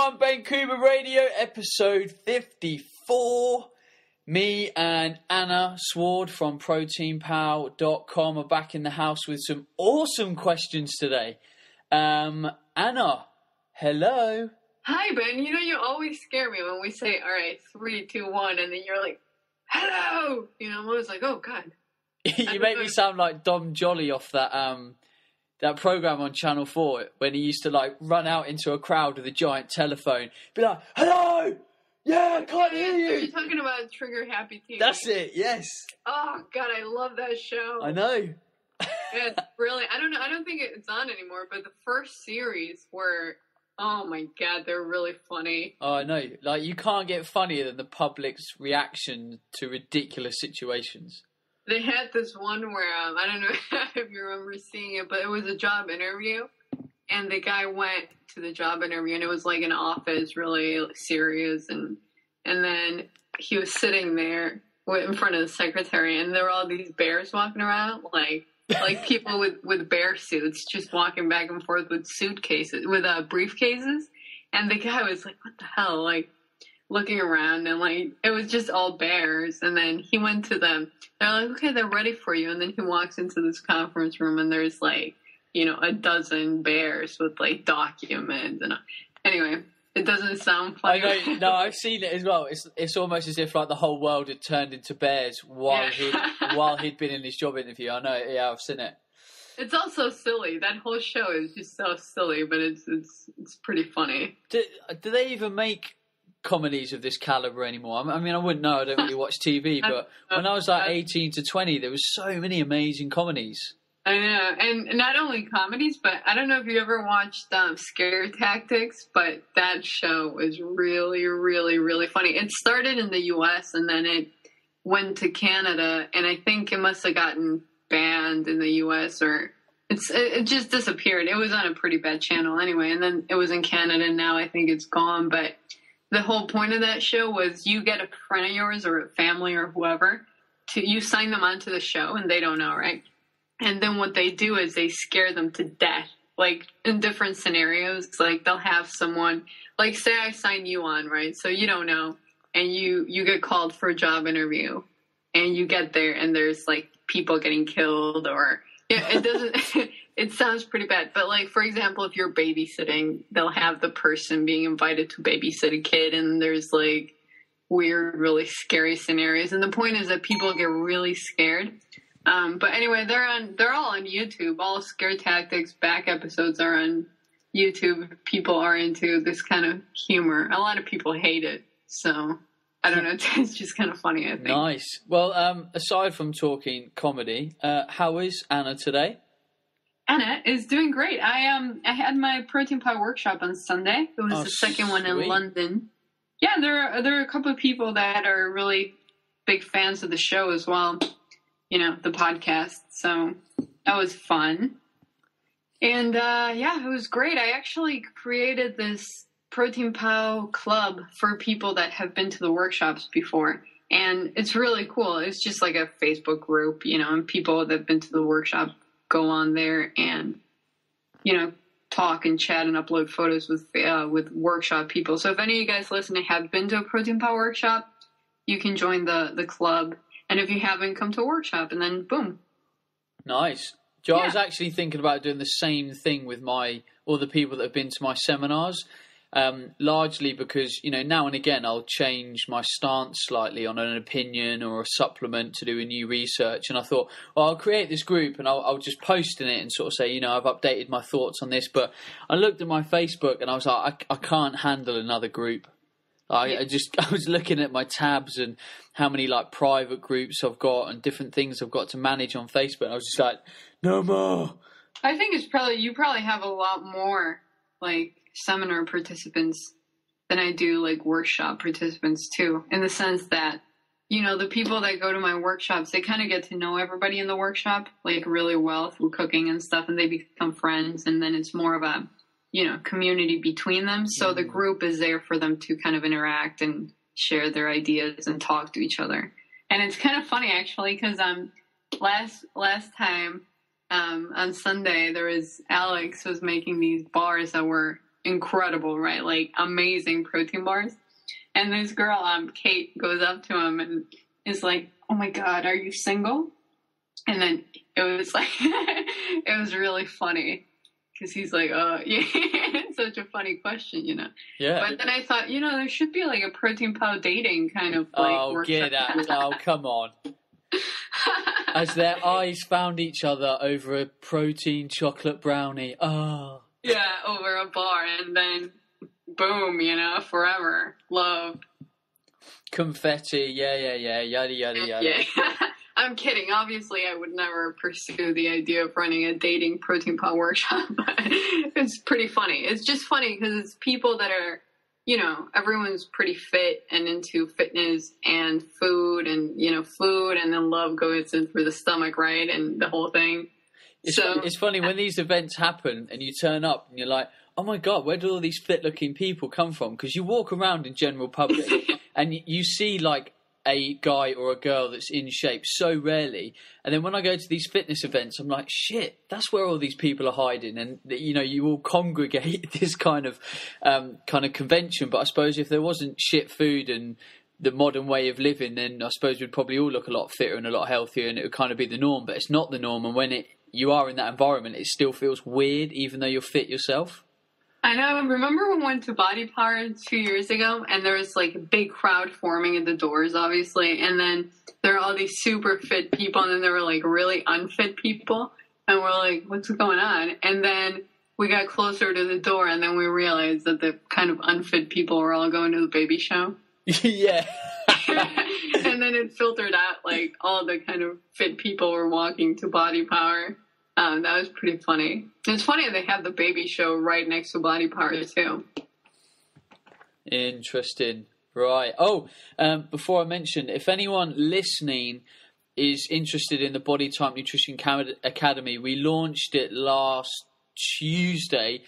everyone, Ben Coomber Radio, episode 54. Me and Anna Sward from proteinpow.com are back in the house with some awesome questions today. Anna, hello. Hi, Ben. You know, you always scare me when we say, all right, 3, 2, 1, and then you're like, hello. You know, I'm always like, oh, God. You make me sound like Dom Jolly off that program on Channel 4 when he used to like run out into a crowd with a giant telephone, be like, hello, yeah, I can't hear you. You're talking about Trigger Happy TV. That's it, yes. Oh, God, I love that show. I know. It's brilliant. I don't know. I don't think it's on anymore, but the first series were, oh, my God, they're really funny. Oh, I know. Like, you can't get funnier than the public's reaction to ridiculous situations. They had this one where, I don't know if you remember seeing it, but it was a job interview, and the guy went to the job interview, and it was like an office, really serious, and then he was sitting there in front of the secretary, and there were all these bears walking around, like people with bear suits, just walking back and forth with suitcases, with briefcases, and the guy was like, what the hell, like, looking around, and like it was just all bears, and then he went to them. They're like, okay, they're ready for you, and then he walks into this conference room, and there's like, you know, a dozen bears with like documents, and anyway, it doesn't sound funny. I know, no, I've seen it as well. It's almost as if like the whole world had turned into bears while he'd been in his job interview. I know, yeah, I've seen it. It's also silly. That whole show is just so silly, but it's pretty funny. Do they even make comedies of this caliber anymore? I mean, I wouldn't know. I don't really watch TV, but when I was like 18 to 20, there was so many amazing comedies. I know, and not only comedies, but I don't know if you ever watched Scare Tactics, but that show is really, really, really funny. It started in the U.S. and then it went to Canada, and I think it must have gotten banned in the U.S. or it just disappeared. It was on a pretty bad channel anyway, and then it was in Canada, and now I think it's gone, but the whole point of that show was you get a friend of yours or a family or whoever, you sign them onto the show and they don't know, right? And then what they do is they scare them to death, like in different scenarios. Like they'll have someone, like say I sign you on, right? So you don't know, and you get called for a job interview, and you get there and there's like people getting killed or, yeah, it doesn't... It sounds pretty bad, but like, for example, if you're babysitting, they'll have the person being invited to babysit a kid, and there's like weird, really scary scenarios. And the point is that people get really scared. But anyway, they're all on YouTube. All Scare Tactics back episodes are on YouTube. People are into this kind of humor. A lot of people hate it, so I don't know. It's just kind of funny, I think. Nice. Well, aside from talking comedy, how is Anna today? Anna is doing great. I had my protein pie workshop on Sunday. It was the second one in London. Yeah, there are a couple of people that are really big fans of the show as well. You know, the podcast. So that was fun. And yeah, it was great. I actually created this Protein Pow club for people that have been to the workshops before. And it's really cool. It's just like a Facebook group, you know, and people that have been to the workshop go on there and, you know, talk and chat and upload photos with workshop people. So if any of you guys listening have been to a Protein Pow workshop, you can join the club. And if you haven't, come to a workshop, and then boom. Nice. Joe, yeah. I was actually thinking about doing the same thing with all the people that have been to my seminars. Largely because, you know, now and again I'll change my stance slightly on an opinion or a supplement to do a new research, and I thought, well, I'll create this group and I'll just post in it and sort of say, you know, I've updated my thoughts on this. But I looked at my Facebook and I was like, I can't handle another group. I was looking at my tabs and how many like private groups I've got and different things I've got to manage on Facebook. I was just like, no more. I think you probably have a lot more like seminar participants than I do like workshop participants too, in the sense that, you know, the people that go to my workshops, they kind of get to know everybody in the workshop like really well through cooking and stuff, and they become friends, and then it's more of a, you know, community between them. So the group is there for them to kind of interact and share their ideas and talk to each other. And it's kind of funny actually, because last time on Sunday, there was Alex was making these bars that were incredible, right? Like amazing protein bars. And this girl, Kate, goes up to him and is like, "Oh my God, are you single?" And then it was like, it was really funny because he's like, "Oh, yeah," it's such a funny question, you know. Yeah. But then I thought, you know, there should be like a protein pow dating kind of like. Oh, get out! Oh, come on. As their eyes found each other over a protein chocolate brownie. Oh. Yeah, over a bar, and then boom, you know, forever love. Confetti, yeah, yada yada yada. Yeah. I'm kidding. Obviously, I would never pursue the idea of running a dating protein pow workshop, but it's pretty funny. It's just funny because it's people that are, you know, everyone's pretty fit and into fitness and food, and, you know, food, and then love goes in through the stomach, right? And the whole thing. It's funny when these events happen and you turn up and you're like, oh my God, where do all these fit-looking people come from? Because you walk around in general public and you see like a guy or a girl that's in shape so rarely. And then when I go to these fitness events, I'm like, shit, that's where all these people are hiding. And, you know, you all congregate this kind of convention. But I suppose if there wasn't shit food and the modern way of living, then I suppose we'd probably all look a lot fitter and a lot healthier, and it would kind of be the norm. But it's not the norm. And when you are in that environment, it still feels weird, even though you're fit yourself. I know. Remember when we went to Body Power 2 years ago, and there was like a big crowd forming at the doors, obviously, and then there were all these super fit people, and then there were like really unfit people, and we're like, what's going on? And then we got closer to the door, and then we realized that the kind of unfit people were all going to the baby show. Yeah. And then it filtered out like all the kind of fit people were walking to Body Power. That was pretty funny. It's funny they have the baby show right next to Body Power too. Interesting. Right. Oh, before I mention, if anyone listening is interested in the Body Type Nutrition Academy, we launched it last Tuesday.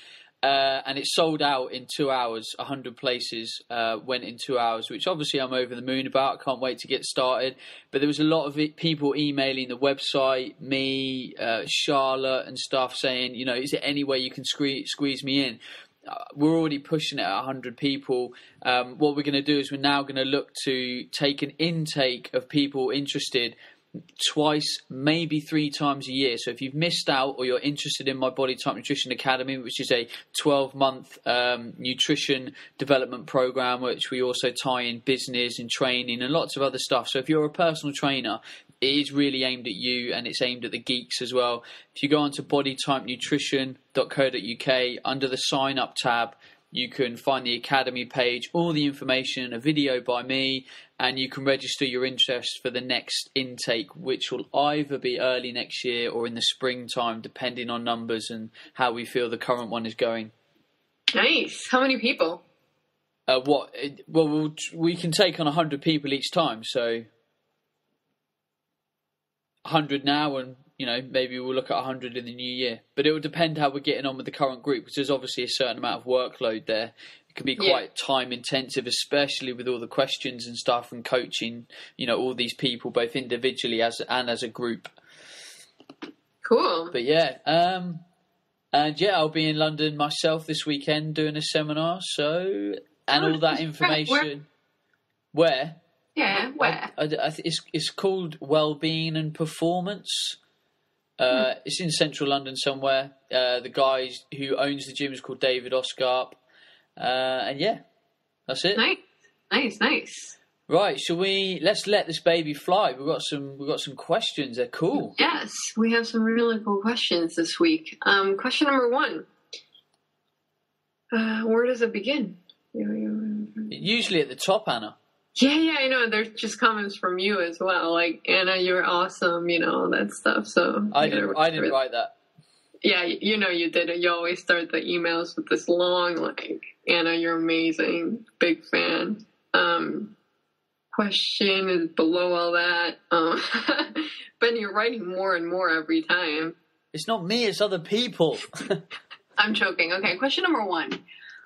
And it sold out in 2 hours. 100 places went in 2 hours, which obviously I'm over the moon about. I can't wait to get started. But there was a lot of people emailing the website, me, Charlotte and stuff saying, you know, is there any way you can squeeze me in? We're already pushing it at 100 people. What we're going to do is we're now going to look to take an intake of people interested twice, maybe 3 times a year. So if you've missed out or you're interested in my Body Type Nutrition Academy, which is a 12-month nutrition development program, which we also tie in business and training and lots of other stuff. So if you're a personal trainer, it is really aimed at you, and it's aimed at the geeks as well. If you go onto bodytypenutrition.co.uk, under the sign up tab, you can find the Academy page, all the information, a video by me, and you can register your interest for the next intake, which will either be early next year or in the springtime, depending on numbers and how we feel the current one is going. Nice. How many people? Well, we can take on 100 people each time, so 100 now, and you know, maybe we'll look at 100 in the new year. But it will depend how we're getting on with the current group, because there's obviously a certain amount of workload there. It can be quite time intensive, especially with all the questions and stuff and coaching, you know, all these people, both individually and as a group. Cool. But yeah, and yeah, I'll be in London myself this weekend doing a seminar. So, and all that information. Where? Yeah, where? It's called Wellbeing and Performance. It's in central London somewhere. The guy who owns the gym is called David Oscarp. And yeah, that's it. Nice. Right, let's let this baby fly. We've got some questions. They're cool. Yes, we have some really cool questions this week. Question number 1. Where does it begin? Usually at the top, Anna. Yeah, I know. There's just comments from you as well. Like, Anna, you're awesome, you know, all that stuff. So I didn't write that. Yeah, you know you did it. You always start the emails with this long, like, Anna, you're amazing. Big fan. Question is below all that. Ben, you're writing more and more every time. It's not me, it's other people. I'm joking. Okay, question number 1.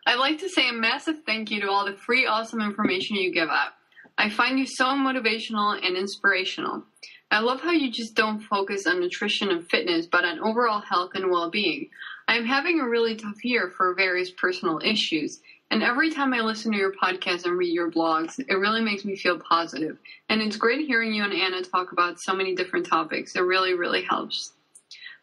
I'd like to say a massive thank you to all the free, awesome information you give out. I find you so motivational and inspirational. I love how you just don't focus on nutrition and fitness, but on overall health and well-being. I'm having a really tough year for various personal issues. And every time I listen to your podcast and read your blogs, it really makes me feel positive. And it's great hearing you and Anna talk about so many different topics. It really, really helps.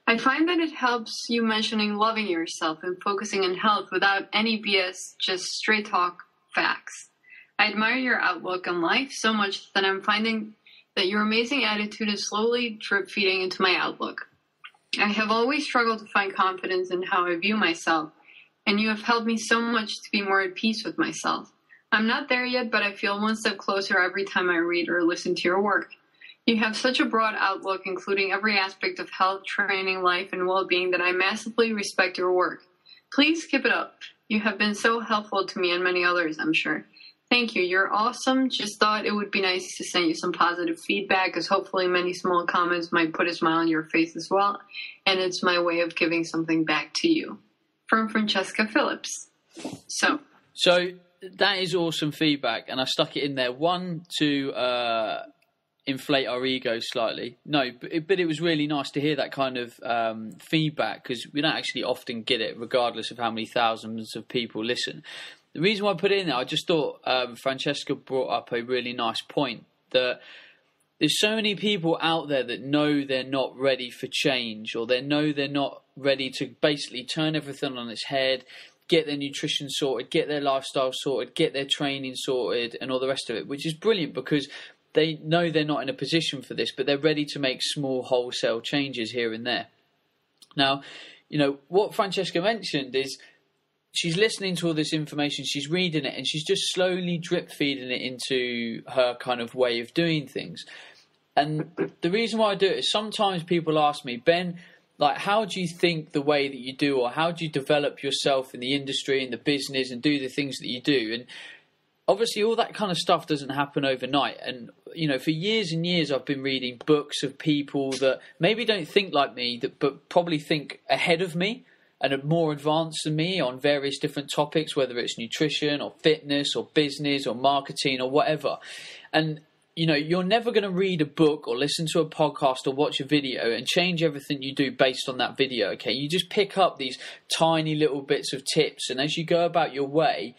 I find that it helps you mentioning loving yourself and focusing on health without any BS, just straight talk facts. I admire your outlook on life so much that I'm finding that your amazing attitude is slowly drip feeding into my outlook. I have always struggled to find confidence in how I view myself, and you have helped me so much to be more at peace with myself. I'm not there yet, but I feel one step closer every time I read or listen to your work. You have such a broad outlook, including every aspect of health, training, life, and well-being, that I massively respect your work. Please keep it up. You have been so helpful to me and many others, I'm sure. Thank you. You're awesome. Just thought it would be nice to send you some positive feedback, as hopefully many small comments might put a smile on your face as well. And it's my way of giving something back to you. From Francesca Phillips. So that is awesome feedback. And I stuck it in there. One, to inflate our ego slightly. No, but it was really nice to hear that kind of feedback, because we don't actually often get it, regardless of how many thousands of people listen. The reason why I put it in there, I just thought Francesca brought up a really nice point, that there's so many people out there that know they're not ready for change, or they know they're not ready to basically turn everything on its head, get their nutrition sorted, get their lifestyle sorted, get their training sorted, and all the rest of it, which is brilliant because they know they're not in a position for this, but they're ready to make small wholesale changes here and there. Now, what Francesca mentioned is, she's listening to all this information, she's reading it, and she's just slowly drip feeding it into her kind of way of doing things. And the reason why I do it is sometimes people ask me, Ben, like, how do you think the way that you do, or how do you develop yourself in the industry and the business and do the things that you do? And obviously all that kind of stuff doesn't happen overnight. And, for years and years I've been reading books of people that maybe don't think like me, but probably think ahead of me and are more advanced than me on various different topics, whether it's nutrition or fitness or business or marketing or whatever. And, you're never going to read a book or listen to a podcast or watch a video and change everything you do based on that video, okay? You just pick up these tiny little bits of tips, and as you go about your life,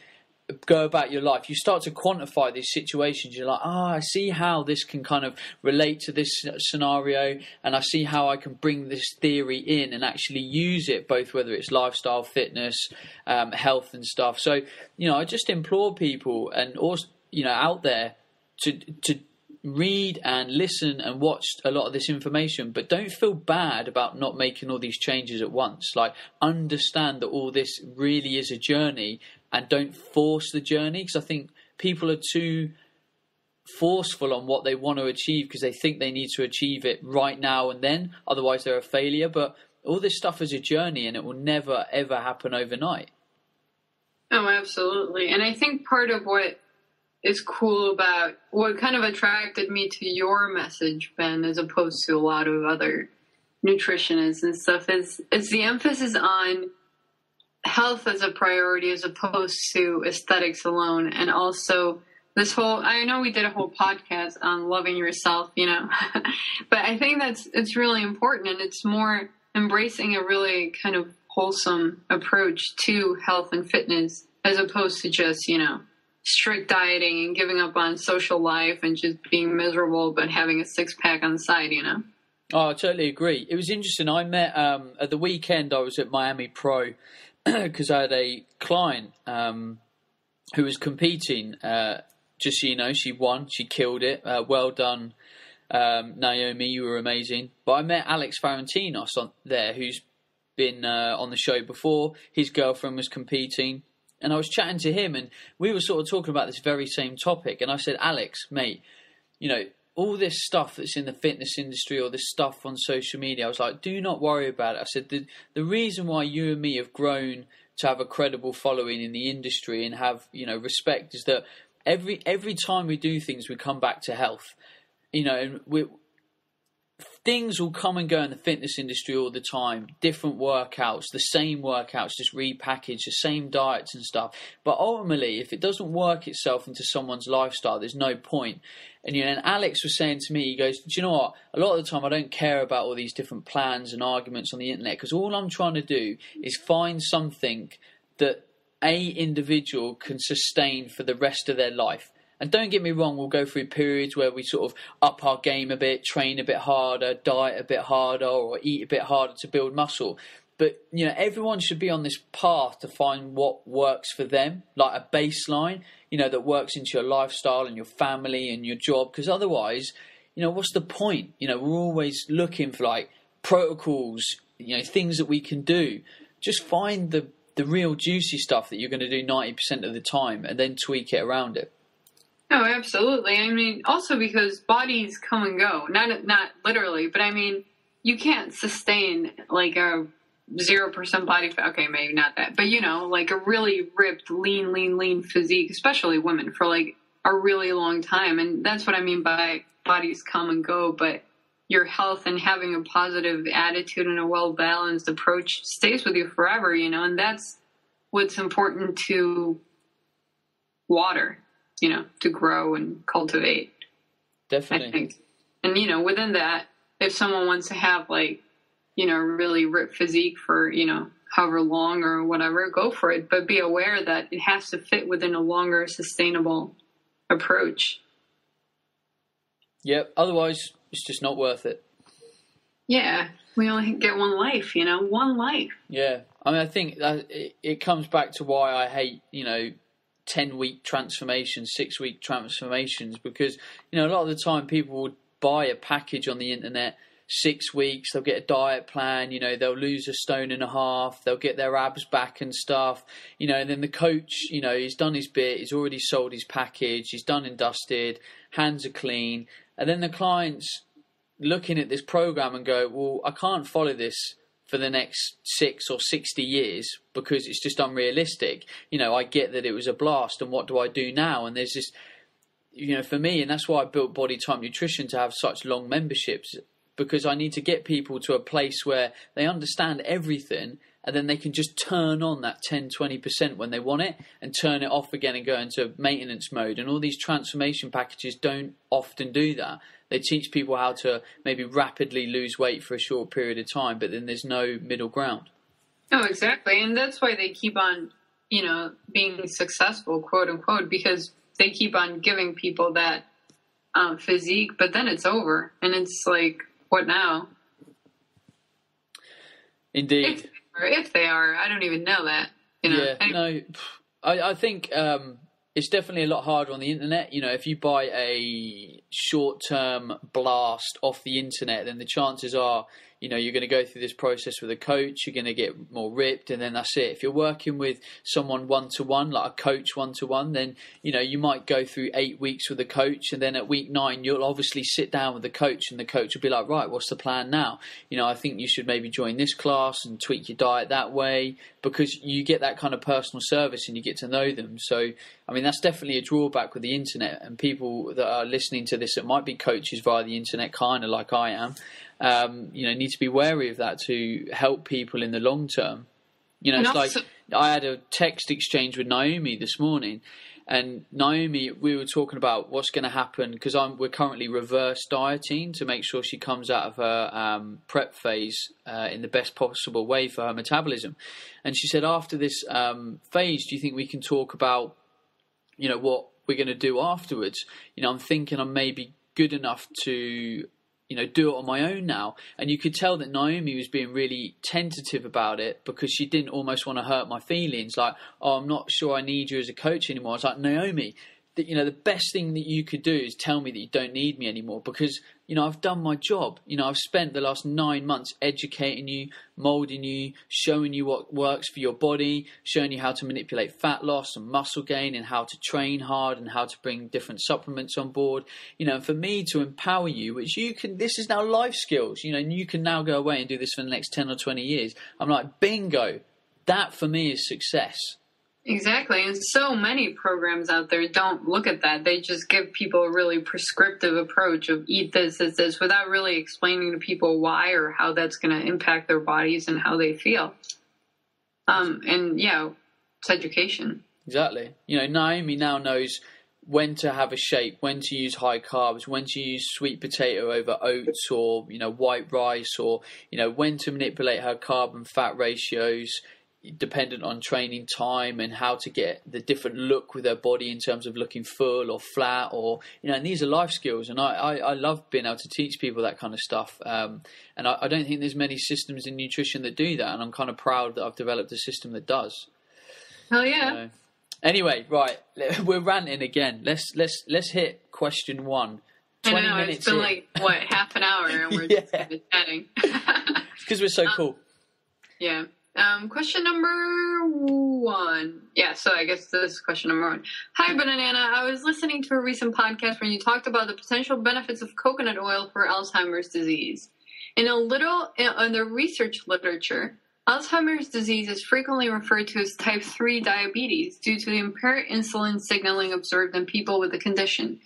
you start to quantify these situations. You're like, I see how this can kind of relate to this scenario, and I see how I can bring this theory in and actually use it, both whether it's lifestyle, fitness, health and stuff. So, I just implore people and also, out there to read and listen and watch a lot of this information, but don't feel bad about not making all these changes at once. Like, understand that all this really is a journey, and don't force the journey, because I think people are too forceful on what they want to achieve because they think they need to achieve it right now and then, otherwise they're a failure. But all this stuff is a journey, and it will never ever happen overnight. Oh, absolutely. And I think part of what is cool about what kind of attracted me to your message, Ben, as opposed to a lot of other nutritionists and stuff, is the emphasis on health as a priority as opposed to aesthetics alone. And also this whole, I know we did a whole podcast on loving yourself, but I think it's really important, and it's more embracing a really kind of wholesome approach to health and fitness, as opposed to just, strict dieting and giving up on social life and just being miserable, but having a six-pack on the side, Oh, I totally agree. It was interesting. I met, at the weekend, I was at Miami Pro, because I had a client who was competing. Just so you know, she won. She killed it. Well done, Naomi. You were amazing. But I met Alex Farantinos there, who's been on the show before. His girlfriend was competing. And I was chatting to him, and we were sort of talking about this very same topic. And I said, Alex, mate, all this stuff that's in the fitness industry or this stuff on social media, I was like, do not worry about it. I said, the reason why you and me have grown to have a credible following in the industry and have, respect is that every time we do things, we come back to health, and things will come and go in the fitness industry all the time. Different workouts, the same workouts, just repackaged, the same diets and stuff. But ultimately, if it doesn't work itself into someone's lifestyle, there's no point. And, and Alex was saying to me, he goes, do you know what? A lot of the time I don't care about all these different plans and arguments on the internet, because all I'm trying to do is find something that a individual can sustain for the rest of their life. And don't get me wrong, we'll go through periods where we sort of up our game a bit, train a bit harder, diet a bit harder, or eat a bit harder to build muscle. But, everyone should be on this path to find what works for them, like a baseline, that works into your lifestyle and your family and your job. Because otherwise, what's the point? We're always looking for like protocols, things that we can do. Just find the real juicy stuff that you're going to do 90% of the time and then tweak it around it. Oh, absolutely. I mean, also because bodies come and go. Not literally, but I mean, you can't sustain like a 0% body fat. Okay, maybe not that. But, like a really ripped, lean physique, especially women, for like a really long time. And that's what I mean by bodies come and go. But your health and having a positive attitude and a well-balanced approach stays with you forever, and that's what's important to water. To grow and cultivate. Definitely. I think. And, within that, if someone wants to have like, really ripped physique for, however long or whatever, go for it. But be aware that it has to fit within a longer, sustainable approach. Yep. Otherwise, it's just not worth it. Yeah. We only get one life, one life. Yeah. I mean, I think that it comes back to why I hate, 10-week transformations, 6-week transformations, because, a lot of the time people would buy a package on the internet, 6 weeks, they'll get a diet plan, they'll lose 1.5 stone, they'll get their abs back and stuff, and then the coach, he's done his bit, he's already sold his package, he's done and dusted, hands are clean, and then the client's looking at this program and go, well, I can't follow this for the next 6 or 60 years because it's just unrealistic. I get that it was a blast, and what do I do now? And there's this, for me, and that's why I built Body Type Nutrition to have such long memberships, because I need to get people to a place where they understand everything, and then they can just turn on that 10-20% when they want it and turn it off again and go into maintenance mode. And all these transformation packages don't often do that. They teach people how to maybe rapidly lose weight for a short period of time, but then there's no middle ground. Oh, exactly. And that's why they keep on, being successful, quote unquote, because they keep on giving people that physique, but then it's over. And it's like, what now? Indeed. If they are, I don't even know that. I think it's definitely a lot harder on the internet. If you buy a short-term blast off the internet, then the chances are, you're going to go through this process with a coach, you're going to get more ripped, and then that's it. If you're working with someone one-to-one, like a coach one-to-one, then, you might go through 8 weeks with a coach, and then at week 9, you'll obviously sit down with the coach, and the coach will be like, right, what's the plan now? I think you should maybe join this class and tweak your diet that way, because you get that kind of personal service and you get to know them. So, I mean, that's definitely a drawback with the internet, and people that are listening to this that might be coaches via the internet, kind of like I am, need to be wary of that to help people in the long term. It's like I had a text exchange with Naomi this morning, and Naomi, we were talking about what's going to happen, because we're currently reverse dieting to make sure she comes out of her prep phase in the best possible way for her metabolism. And she said, after this phase, do you think we can talk about, what we're going to do afterwards? I'm thinking I'm maybe good enough to do it on my own now. And you could tell that Naomi was being really tentative about it, because she didn't almost want to hurt my feelings. Like, oh, I'm not sure I need you as a coach anymore. I was like, Naomi, the best thing that you could do is tell me that you don't need me anymore, because, I've done my job. I've spent the last 9 months educating you, molding you, showing you what works for your body, showing you how to manipulate fat loss and muscle gain, and how to train hard, and how to bring different supplements on board. For me to empower you, which you can, this is now life skills, and you can now go away and do this for the next 10 or 20 years. I'm like, bingo, that for me is success. Exactly. And so many programs out there don't look at that. They just give people a really prescriptive approach of eat this, without really explaining to people why or how that's going to impact their bodies and how they feel. And yeah, it's education. Exactly. You know, Naomi now knows when to have a shake, when to use high carbs, when to use sweet potato over oats or, you know, white rice, or, you know, when to manipulate her carb and fat ratios dependent on training time, and how to get the different look with her body in terms of looking full or flat, or, you know, and these are life skills, and I love being able to teach people that kind of stuff, and I don't think there's many systems in nutrition that do that, and I'm kind of proud that I've developed a system that does. Hell yeah. Anyway, right, we're ranting again. Let's hit question 1. 20 I know, minutes it's been in. like, what, half an hour, and we're Yeah. just kind of chatting. It's because we're so cool. Yeah. Question number 1. Yeah, so I guess this is question number 1. Hi, Banana. I was listening to a recent podcast when you talked about the potential benefits of coconut oil for Alzheimer's disease. In the research literature, Alzheimer's disease is frequently referred to as type 3 diabetes due to the impaired insulin signaling observed in people with the condition.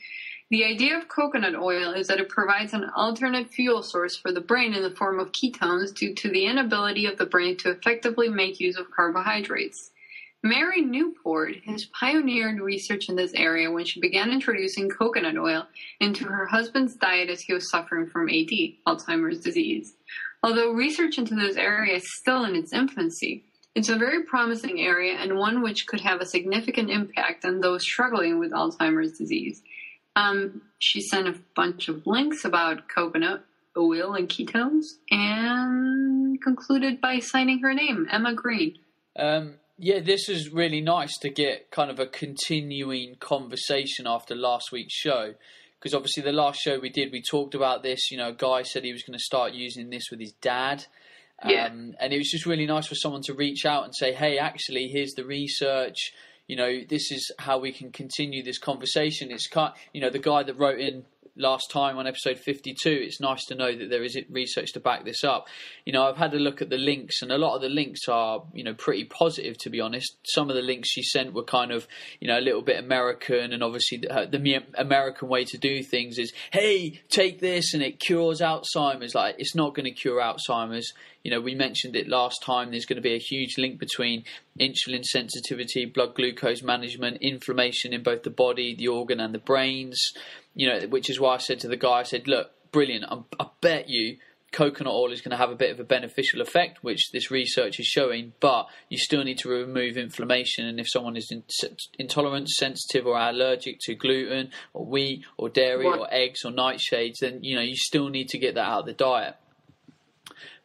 The idea of coconut oil is that it provides an alternate fuel source for the brain in the form of ketones due to the inability of the brain to effectively make use of carbohydrates. Mary Newport has pioneered research in this area when she began introducing coconut oil into her husband's diet as he was suffering from AD, Alzheimer's disease. Although research into this area is still in its infancy, it's a very promising area and one which could have a significant impact on those struggling with Alzheimer's disease. She sent a bunch of links about coconut oil and ketones and concluded by signing her name, Emma Green. Yeah, this is really nice to get kind of a continuing conversation after last week's show. Because obviously the last show we did, we talked about this. You know, a guy said he was going to start using this with his dad. And it was just really nice for someone to reach out and say, hey, actually, here's the research. You know, this is how we can continue this conversation. It's you know, the guy that wrote in last time on episode 52, it's nice to know that there is research to back this up. You know, I've had a look at the links, and a lot of the links are, you know, pretty positive, to be honest. Some of the links she sent were kind of, you know, a little bit American, and obviously the American way to do things is, hey, take this and it cures Alzheimer's. Like, it's not going to cure Alzheimer's. You know, we mentioned it last time. There's going to be a huge link between insulin sensitivity, blood glucose management, inflammation in both the body, the organ, and the brains. You know, which is why I said to the guy, I said, look, brilliant. I bet you coconut oil is going to have a bit of a beneficial effect, which this research is showing, but you still need to remove inflammation. And if someone is intolerant, sensitive, or allergic to gluten or wheat or dairy or eggs or nightshades, then, you know, you still need to get that out of the diet.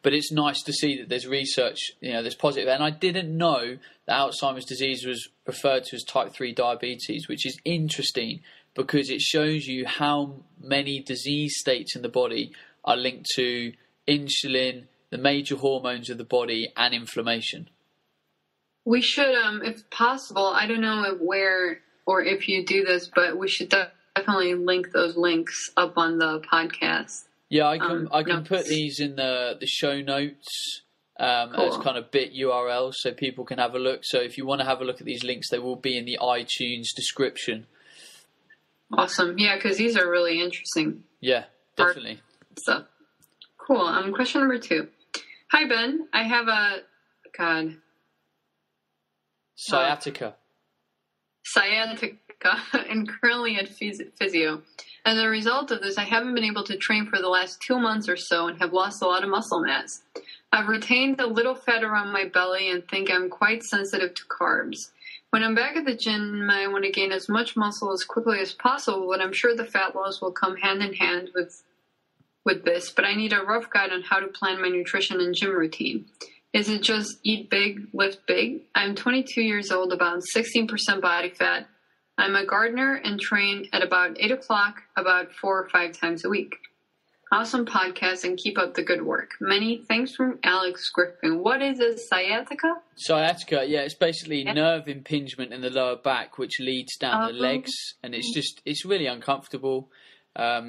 But it's nice to see that there's research, you know, that's positive. And I didn't know that Alzheimer's disease was referred to as type 3 diabetes, which is interesting because it shows you how many disease states in the body are linked to insulin, the major hormones of the body, and inflammation. We should, if possible, I don't know where or if you do this, but we should definitely link those links up on the podcast. Yeah, I can put these in the show notes cool. as kind of bit URLs so people can have a look. So if you want to have a look at these links, they will be in the iTunes description. Awesome. Yeah, because these are really interesting. Yeah, definitely. Stuff. Cool. Question number 2. Hi, Ben. I have sciatica. Sciatica and currently at physio. As a result of this, I haven't been able to train for the last 2 months or so and have lost a lot of muscle mass. I've retained a little fat around my belly and think I'm quite sensitive to carbs. When I'm back at the gym, I want to gain as much muscle as quickly as possible, but I'm sure the fat loss will come hand in hand with this, but I need a rough guide on how to plan my nutrition and gym routine. Is it just eat big, lift big? I'm 22 years old, about 16% body fat. I'm a gardener and train at about 8 o'clock, about 4 or 5 times a week. Awesome podcast and keep up the good work. Many thanks from Alex Griffin. What is a sciatica? Sciatica, yeah, it's basically nerve impingement in the lower back, which leads down the legs, and it's really uncomfortable. A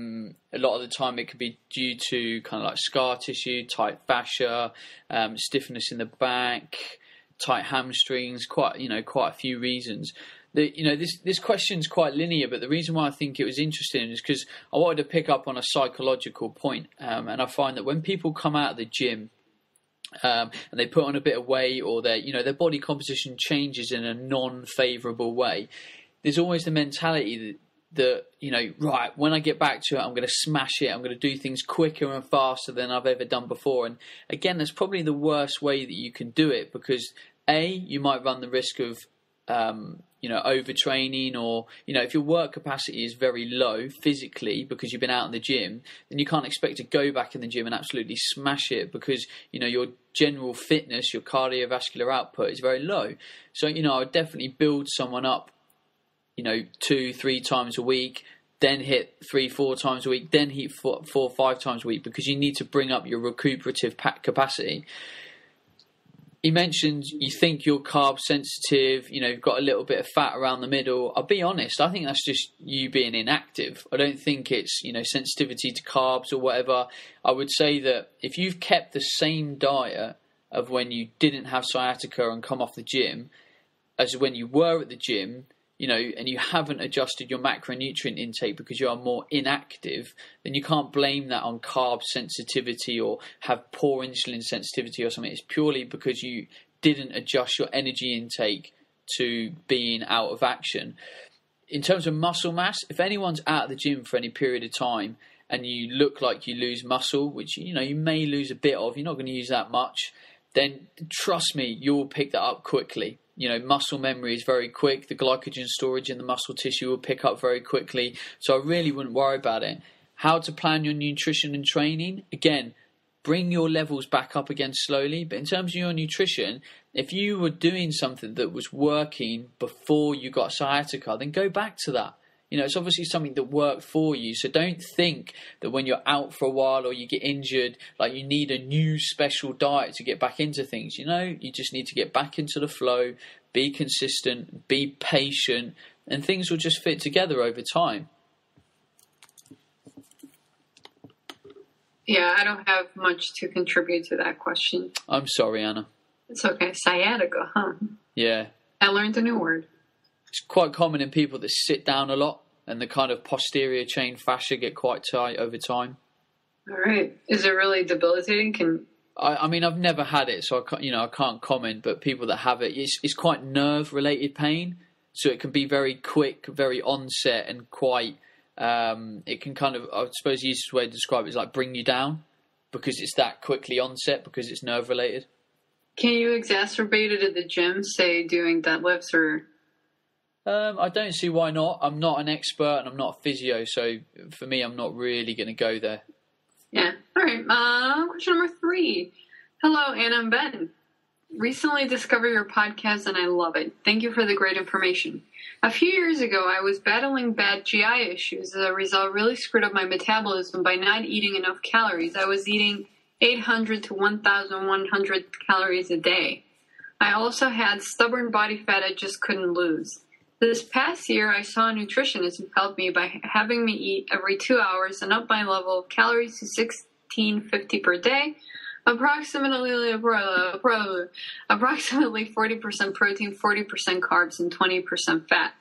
lot of the time it could be due to kind of like scar tissue, tight fascia, stiffness in the back, tight hamstrings, quite a few reasons. This question's quite linear, but the reason why I think it was interesting is because I wanted to pick up on a psychological point, and I find that when people come out of the gym and they put on a bit of weight, or their body composition changes in a non-favourable way, there's always the mentality that right, when I get back to it, I'm going to smash it. I'm going to do things quicker and faster than I've ever done before. And again, that's probably the worst way that you can do it, because you might run the risk of overtraining, or if your work capacity is very low physically because you've been out in the gym, then you can't expect to go back in the gym and absolutely smash it, because your general fitness, your cardiovascular output is very low. So I would definitely build someone up 2-3 times a week, then hit 3-4 times a week, then hit 4-5 times a week, because you need to bring up your recuperative capacity. He mentioned you think you're carb sensitive, you've got a little bit of fat around the middle. I'll be honest, I think that's just you being inactive. I don't think it's, sensitivity to carbs or whatever. I would say that if you've kept the same diet of when you didn't have sciatica and come off the gym as when you were at the gym, and you haven't adjusted your macronutrient intake because you are more inactive, then you can't blame that on carb sensitivity or have poor insulin sensitivity or something. It's purely because you didn't adjust your energy intake to being out of action. In terms of muscle mass, if anyone's out of the gym for any period of time and you look like you lose muscle, which you may lose a bit of, you're not going to use that much, then trust me, you'll pick that up quickly. Muscle memory is very quick. The glycogen storage in the muscle tissue will pick up very quickly. So I really wouldn't worry about it. How to plan your nutrition and training? Again, bring your levels back up again slowly. But in terms of your nutrition, if you were doing something that was working before you got sciatica, then go back to that. It's obviously something that worked for you. So don't think that when you're out for a while or you get injured, like you need a new special diet to get back into things. You just need to get back into the flow, be consistent, be patient, and things will just fit together over time. Yeah, I don't have much to contribute to that question. I'm sorry, Anna. It's okay. Sciatica, huh? Yeah. I learned a new word. It's quite common in people that sit down a lot, and the kind of posterior chain fascia get quite tight over time. All right. Is it really debilitating? I mean, I've never had it, so I can't comment. But people that have it, it's quite nerve-related pain, so it can be very quick, very onset, and quite. It can kind of, I suppose the easiest way to describe it is like bring you down, because it's that quickly onset, because it's nerve-related. Can you exacerbate it at the gym, say doing deadlifts or? I don't see why not. I'm not an expert and I'm not a physio, so for me, I'm not really going to go there. Yeah. All right. Question number 3. Hello, Anna and Ben. Recently discovered your podcast and I love it. Thank you for the great information. A few years ago, I was battling bad GI issues. As a result, really screwed up my metabolism by not eating enough calories. I was eating 800 to 1,100 calories a day. I also had stubborn body fat I just couldn't lose. This past year, I saw a nutritionist who helped me by having me eat every 2 hours and up my level of calories to 1,650 per day, approximately 40% protein, 40% carbs, and 20% fat.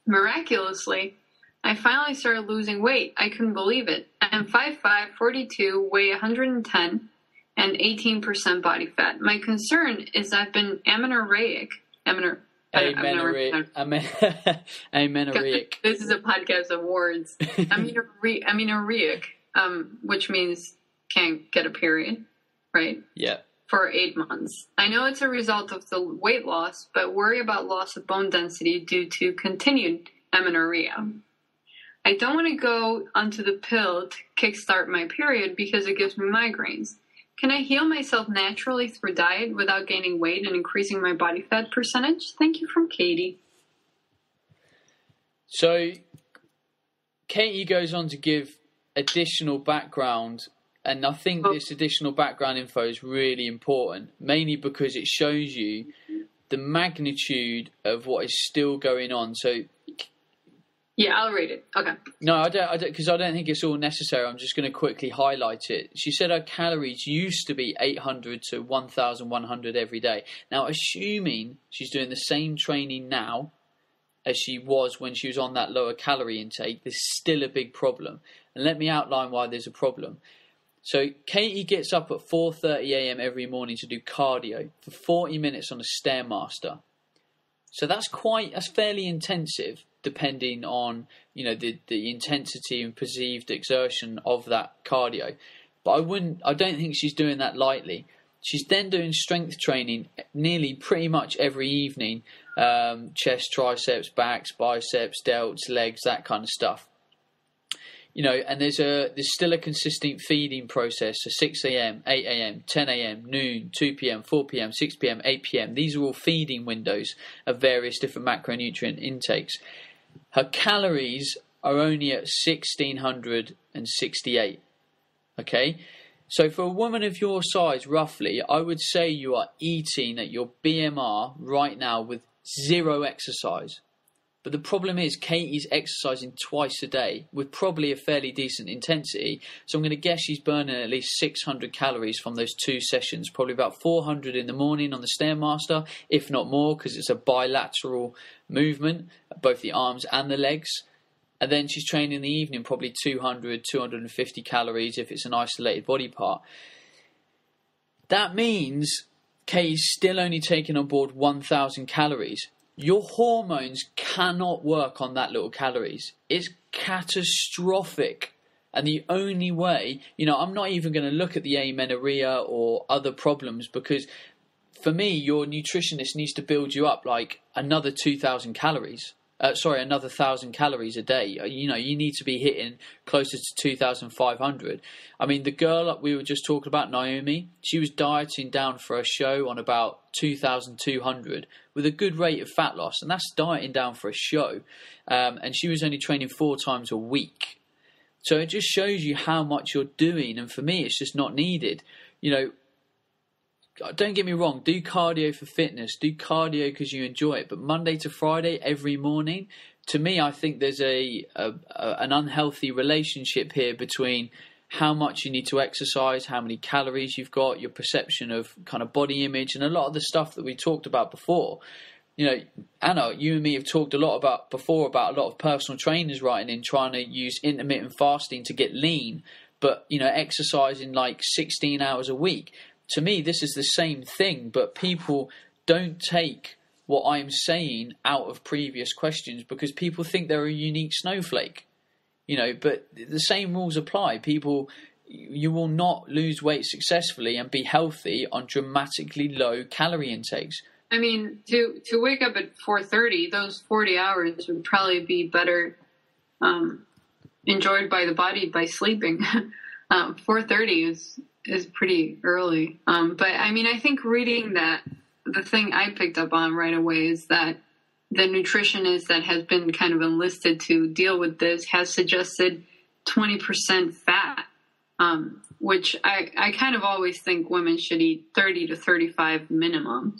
Miraculously, I finally started losing weight. I couldn't believe it. I'm 5'5", 42, weigh 110, and 18% body fat. My concern is I've been amenorrheic. Amenorrheic. This is a podcast of words. Amenorrheic, which means can't get a period, right? Yeah. For 8 months. I know it's a result of the weight loss, but worry about loss of bone density due to continued amenorrhea. I don't want to go onto the pill to kickstart my period because it gives me migraines. Can I heal myself naturally through diet without gaining weight and increasing my body fat percentage? Thank you, from Katie. So, Katie goes on to give additional background, and I think this additional background info is really important, mainly because it shows you the magnitude of what is still going on. So, Yeah, I'll read it. Okay. No, I don't, because I don't think it's all necessary. I'm just going to quickly highlight it. She said her calories used to be 800 to 1,100 every day. Now, assuming she's doing the same training now as she was when she was on that lower calorie intake, there's still a big problem. And let me outline why there's a problem. So Katie gets up at 4:30 a.m. every morning to do cardio for 40 minutes on a Stairmaster. So that's fairly intensive, depending on, the intensity and perceived exertion of that cardio. But I don't think she's doing that lightly. She's then doing strength training nearly pretty much every evening. Chest, triceps, backs, biceps, delts, legs, that kind of stuff. And there's still a consistent feeding process. So 6 a.m., 8 a.m., 10 a.m., noon, 2 p.m., 4 p.m., 6 p.m., 8 p.m. These are all feeding windows of various different macronutrient intakes. Her calories are only at 1,668. Okay? So for a woman of your size, roughly, I would say you are eating at your BMR right now with zero exercise. But the problem is Katie's exercising twice a day with probably a fairly decent intensity. So I'm going to guess she's burning at least 600 calories from those 2 sessions. Probably about 400 in the morning on the Stairmaster, if not more, because it's a bilateral movement, both the arms and the legs. And then she's training in the evening, probably 200, 250 calories if it's an isolated body part. That means Katie's still only taking on board 1,000 calories. Your hormones cannot work on that little calories. It's catastrophic. And the only way, I'm not even going to look at the amenorrhea or other problems, because for me, your nutritionist needs to build you up like another 2,000 calories. Another 1,000 calories a day. You need to be hitting closer to 2,500. I mean, the girl that we were just talking about, Naomi, she was dieting down for a show on about 2,200 with a good rate of fat loss, and that's dieting down for a show. And she was only training 4 times a week. So it just shows you how much you're doing, and for me, it's just not needed. Don't get me wrong, do cardio for fitness, do cardio because you enjoy it, but Monday to Friday, every morning, to me, I think there's an unhealthy relationship here between how much you need to exercise, how many calories you've got, your perception of kind of body image, and a lot of the stuff that we talked about before. Anna, you and me have talked a lot about a lot of personal trainers writing in trying to use intermittent fasting to get lean, but, exercising like 16 hours a week. To me, this is the same thing, but people don't take what I'm saying out of previous questions because people think they're a unique snowflake. But the same rules apply. You will not lose weight successfully and be healthy on dramatically low calorie intakes. I mean, to wake up at 4:30, those 40 hours would probably be better enjoyed by the body by sleeping. 4:30 is pretty early. But I mean, I think reading that, the thing I picked up on right away is that the nutritionist that has been kind of enlisted to deal with this has suggested 20% fat, which I kind of always think women should eat 30 to 35 minimum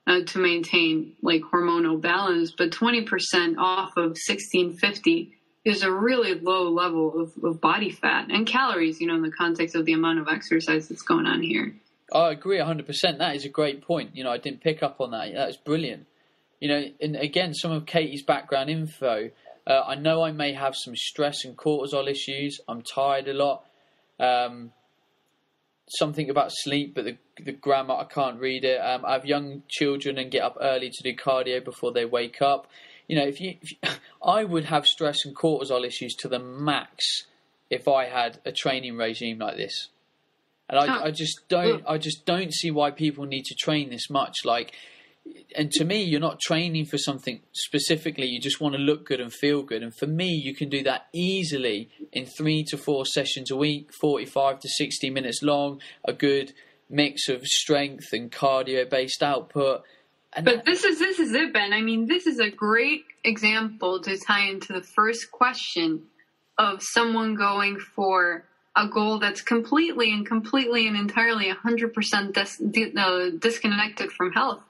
to maintain like hormonal balance. But 20% off of 1650 is a really low level of body fat and calories, in the context of the amount of exercise that's going on here. I agree 100%. That is a great point. I didn't pick up on that. That was brilliant. And again, some of Katie's background info. I know I may have some stress and cortisol issues. I'm tired a lot. Something about sleep, but the grammar, I can't read it. I have young children and get up early to do cardio before they wake up. I would have stress and cortisol issues to the max if I had a training regime like this. And I just don't see why people need to train this much. And to me, you're not training for something specifically. You just want to look good and feel good. And for me, you can do that easily in 3 to 4 sessions a week, 45 to 60 minutes long, a good mix of strength and cardio-based output. But this is it, Ben. I mean, this is a great example to tie into the first question of someone going for a goal that's completely and entirely 100% disconnected from health.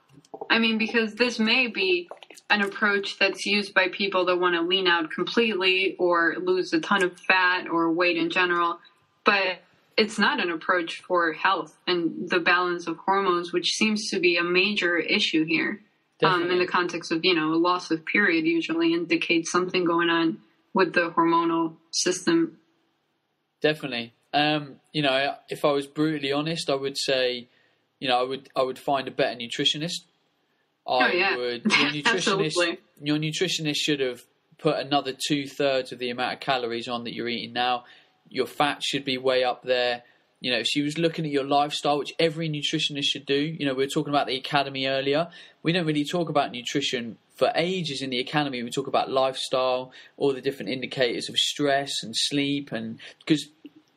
I mean, because this may be an approach that's used by people that want to lean out completely or lose a ton of fat or weight in general. But it's not an approach for health and the balance of hormones, which seems to be a major issue here. In the context of, a loss of period usually indicates something going on with the hormonal system. Definitely. If I was brutally honest, I would say, I would find a better nutritionist. Your nutritionist should have put another 2/3 of the amount of calories on that you're eating now. Your fat should be way up there. She was looking at your lifestyle, which every nutritionist should do. We were talking about the academy earlier. We don't really talk about nutrition for ages in the academy. We talk about lifestyle, all the different indicators of stress and sleep. And because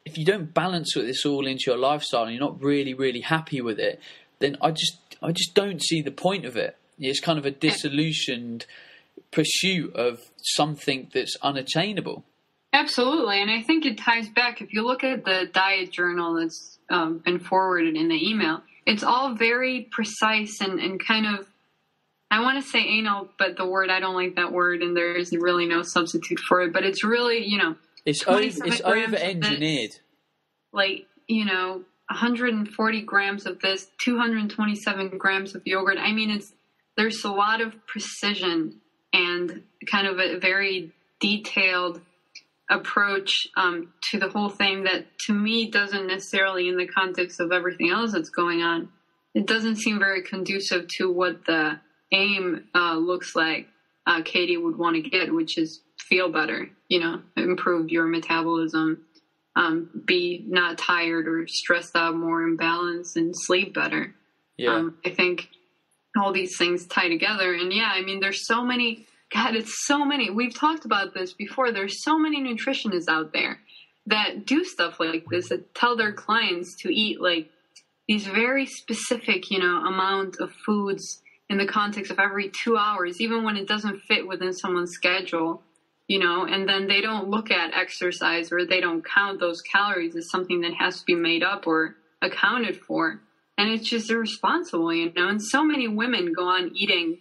if you don't balance this all into your lifestyle and you're not really, really happy with it, then I just don't see the point of it. It's kind of a disillusioned pursuit of something that's unattainable. Absolutely, and I think it ties back. If you look at the diet journal that's been forwarded in the email, it's all very precise and kind of, I want to say anal, but I don't like that word, and there is really no substitute for it, but it's really, It's over-engineered. 140 grams of this, 227 grams of yogurt. I mean, there's a lot of precision and kind of a very detailed approach to the whole thing that to me doesn't necessarily, in the context of everything else that's going on, it doesn't seem very conducive to what the aim looks like Katie would want to get, which is feel better, improve your metabolism, be not tired or stressed out, more imbalanced, and sleep better. Yeah. I think all these things tie together. And there's so many. God, it's so many. We've talked about this before. There's so many nutritionists out there that do stuff like this, that tell their clients to eat these very specific, amount of foods in the context of every 2 hours, even when it doesn't fit within someone's schedule, and then they don't look at exercise or they don't count those calories as something that has to be made up or accounted for. And it's just irresponsible, and so many women go on eating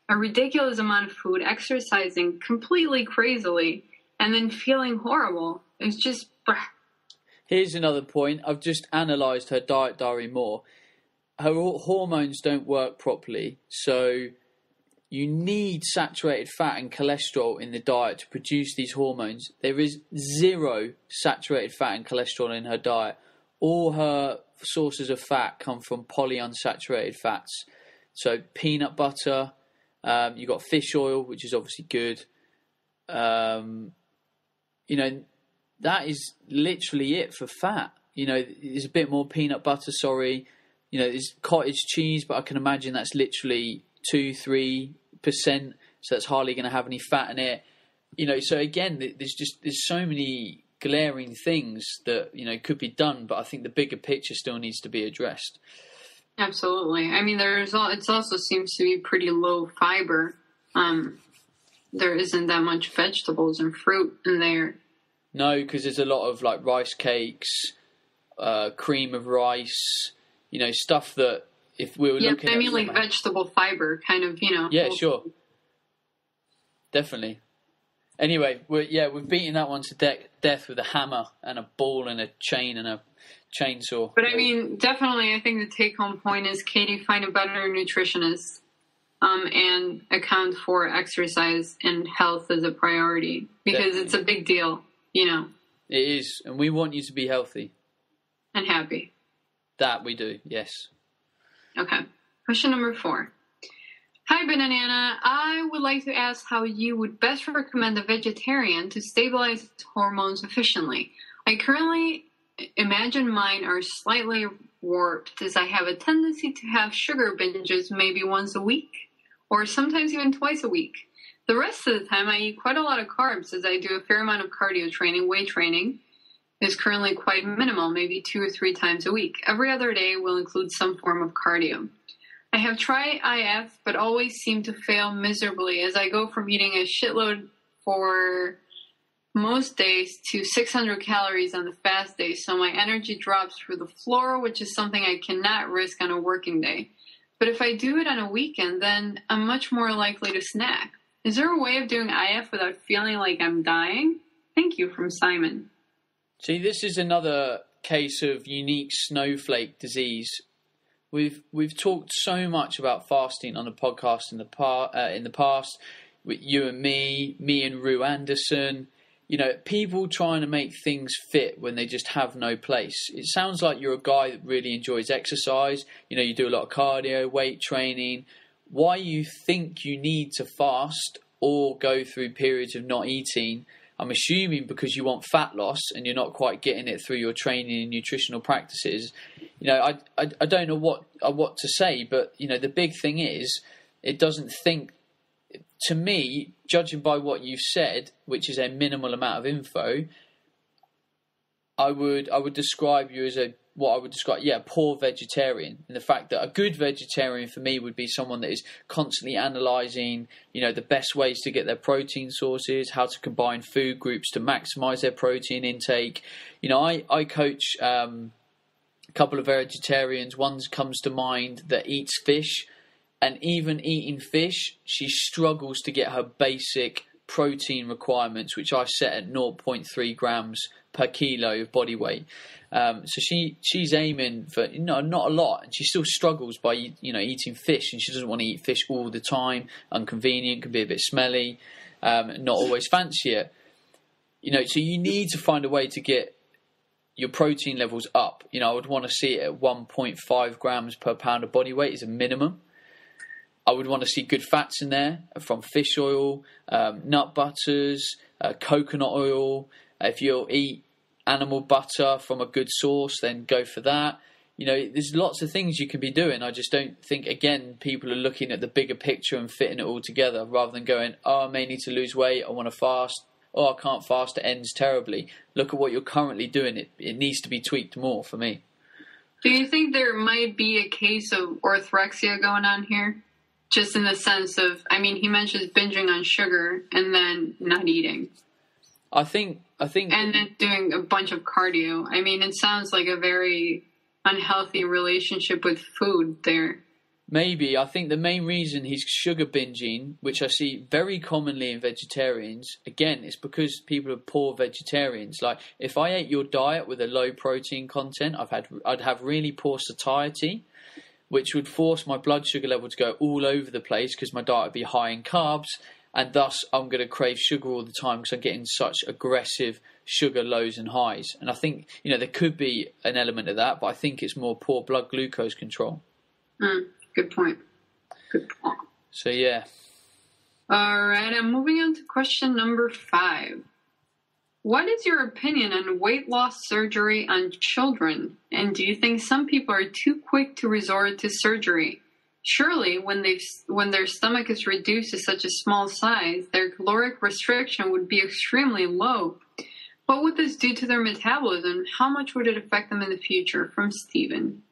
a ridiculous amount of food, exercising completely crazily, and then feeling horrible. It's just... Here's another point. I've just analysed her diet diary more. Her hormones don't work properly, so you need saturated fat and cholesterol in the diet to produce these hormones. There is 0 saturated fat and cholesterol in her diet. All her sources of fat come from polyunsaturated fats. So peanut butter... you've got fish oil, which is obviously good. That is literally it for fat. There's a bit more peanut butter, there's cottage cheese, but I can imagine that's literally 2-3%, so that's hardly going to have any fat in it. So again, there's so many glaring things that, could be done, but I think the bigger picture still needs to be addressed. Absolutely. I mean, it also seems to be pretty low fiber. There isn't that much vegetables and fruit in there. No, because there's a lot of rice cakes, cream of rice, stuff that if we were looking at... Yeah, vegetable fiber, kind of, Yeah, sure. Definitely. Anyway, we've beaten that one to death with a hammer and a ball and a chain and a chainsaw. But definitely, I think the take-home point is, Katie, find a better nutritionist and account for exercise and health as a priority, because definitely. It's a big deal, It is, and we want you to be healthy. And happy. That we do, yes. Okay. Question number 4. Hi, Ben and Anna. I would like to ask how you would best recommend a vegetarian to stabilize hormones efficiently. I currently imagine mine are slightly warped, as I have a tendency to have sugar binges maybe once a week, or sometimes even twice a week. The rest of the time, I eat quite a lot of carbs, as I do a fair amount of cardio training. Weight training is currently quite minimal, maybe 2 or 3 times a week. Every other day will include some form of cardio. I have tried IF, but always seem to fail miserably, as I go from eating a shitload for most days to 600 calories on the fast day, so my energy drops through the floor, which is something I cannot risk on a working day. But if I do it on a weekend, then I'm much more likely to snack. Is there a way of doing IF without feeling like I'm dying? Thank you, from Simon. See, this is another case of unique snowflake disease. We've talked so much about fasting on the podcast in the past with you and me and Rue Anderson. You know, people trying to make things fit when they just have no place. It sounds like you're a guy that really enjoys exercise. You know, you do a lot of cardio, weight training. Why you think you need to fast or go through periods of not eating, I'm assuming because you want fat loss and you're not quite getting it through your training and nutritional practices. You know, I don't know what to say, but, you know, the big thing is it doesn't think, to me, judging by what you've said, which is a minimal amount of info, I would describe you as a poor vegetarian. And the fact that a good vegetarian for me would be someone that is constantly analysing, you know, the best ways to get their protein sources, how to combine food groups to maximise their protein intake. You know, I coach a couple of vegetarians. One comes to mind that eats fish. And even eating fish, she struggles to get her basic protein requirements, which I set at 0.3 grams per kilo of body weight. So she's aiming for not a lot, and she still struggles by eating fish, and she doesn't want to eat fish all the time. Inconvenient, can be a bit smelly, not always fancy it. You know, so you need to find a way to get your protein levels up. You know, I would want to see it at 1.5 grams per pound of body weight as a minimum. I would want to see good fats in there from fish oil, nut butters, coconut oil. If you'll eat animal butter from a good source, then go for that. You know, there's lots of things you can be doing. I just don't think, again, people are looking at the bigger picture and fitting it all together rather than going, oh, I may need to lose weight, I want to fast. Oh, I can't fast, it ends terribly. Look at what you're currently doing. It needs to be tweaked more for me. Do you think there might be a case of orthorexia going on here? Just in the sense of, I mean, he mentions binging on sugar and then not eating. I think, and then doing a bunch of cardio. I mean, it sounds like a very unhealthy relationship with food there. Maybe. I think the main reason he's sugar binging, which I see very commonly in vegetarians, again, it's because people are poor vegetarians. Like, if I ate your diet with a low protein content, I'd have really poor satiety, which would force my blood sugar level to go all over the place because my diet would be high in carbs, and thus I'm going to crave sugar all the time because I'm getting such aggressive sugar lows and highs. And I think, you know, there could be an element of that, but I think it's more poor blood glucose control. Good point. So, yeah. All right, I'm moving on to question number 5. What is your opinion on weight loss surgery on children? And do you think some people are too quick to resort to surgery? Surely, when their stomach is reduced to such a small size, their caloric restriction would be extremely low. What would this do to their metabolism? How much would it affect them in the future? From Stephen.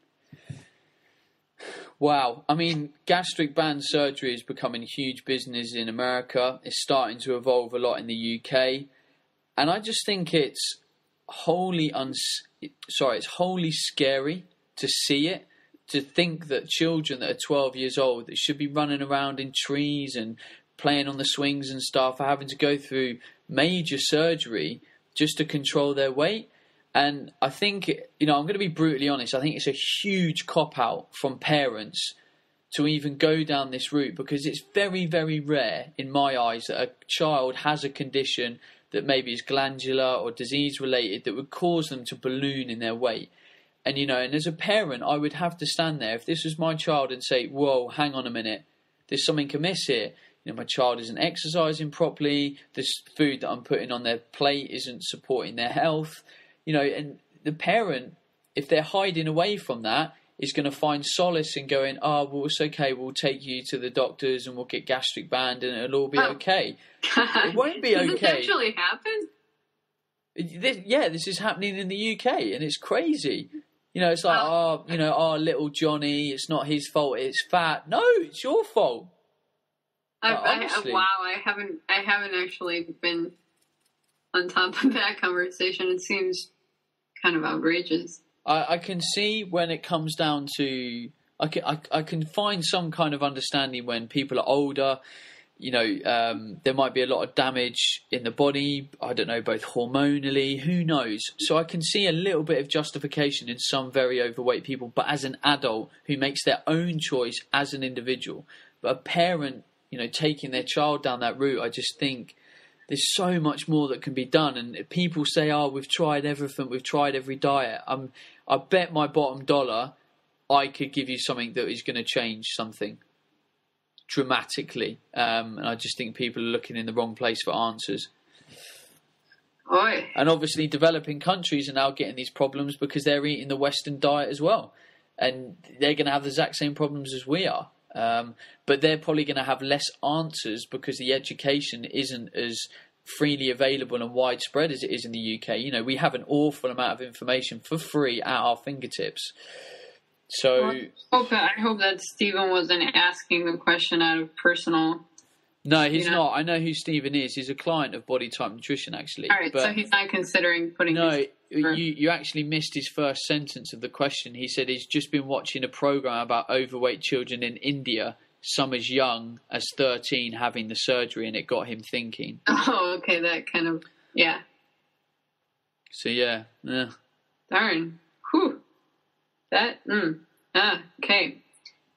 Wow. I mean, gastric band surgery is becoming a huge business in America. It's starting to evolve a lot in the UK. And I just think it's wholly scary to see it, to think that children that are 12 years old that should be running around in trees and playing on the swings and stuff are having to go through major surgery just to control their weight. And I think, you know, I'm going to be brutally honest, I think it's a huge cop-out from parents to even go down this route, because it's very, very rare in my eyes that a child has a condition that maybe is glandular or disease related that would cause them to balloon in their weight. And, you know, and as a parent, I would have to stand there if this was my child and say, whoa, hang on a minute, there's something amiss here. You know, my child isn't exercising properly, this food that I'm putting on their plate isn't supporting their health. You know, and the parent, if they're hiding away from that, is going to find solace in going, oh, well, it's okay, we'll take you to the doctors and we'll get gastric band and it'll all be okay. It won't be okay. Does this actually happen? This is happening in the UK, and it's crazy. You know, it's like, little Johnny, it's not his fault, it's fat. No, it's your fault. I haven't actually been on top of that conversation. It seems kind of outrageous. I can see when it comes down to, I can find some kind of understanding when people are older. There might be a lot of damage in the body. I don't know, both hormonally. Who knows? So I can see a little bit of justification in some very overweight people. But as an adult who makes their own choice as an individual, but a parent, taking their child down that route, I just think there's so much more that can be done. And people say, "Oh, we've tried everything. We've tried every diet." I bet my bottom dollar I could give you something that is going to change something dramatically. And I just think people are looking in the wrong place for answers. Oi. And obviously developing countries are now getting these problems because they're eating the Western diet as well. And they're going to have the exact same problems as we are. But they're probably going to have less answers because the education isn't as freely available and widespread as it is in the UK. We have an awful amount of information for free at our fingertips. So I hope that Stephen wasn't asking the question out of personal. No, he's not. I know who Stephen is. He's a client of Body Type Nutrition, actually. All right, so he's not considering putting. No, you actually missed his first sentence of the question. He said he's just been watching a program about overweight children in India, some as young as 13, having the surgery, and it got him thinking. Oh, okay, that kind of So yeah. Darn. Whew. That. Okay.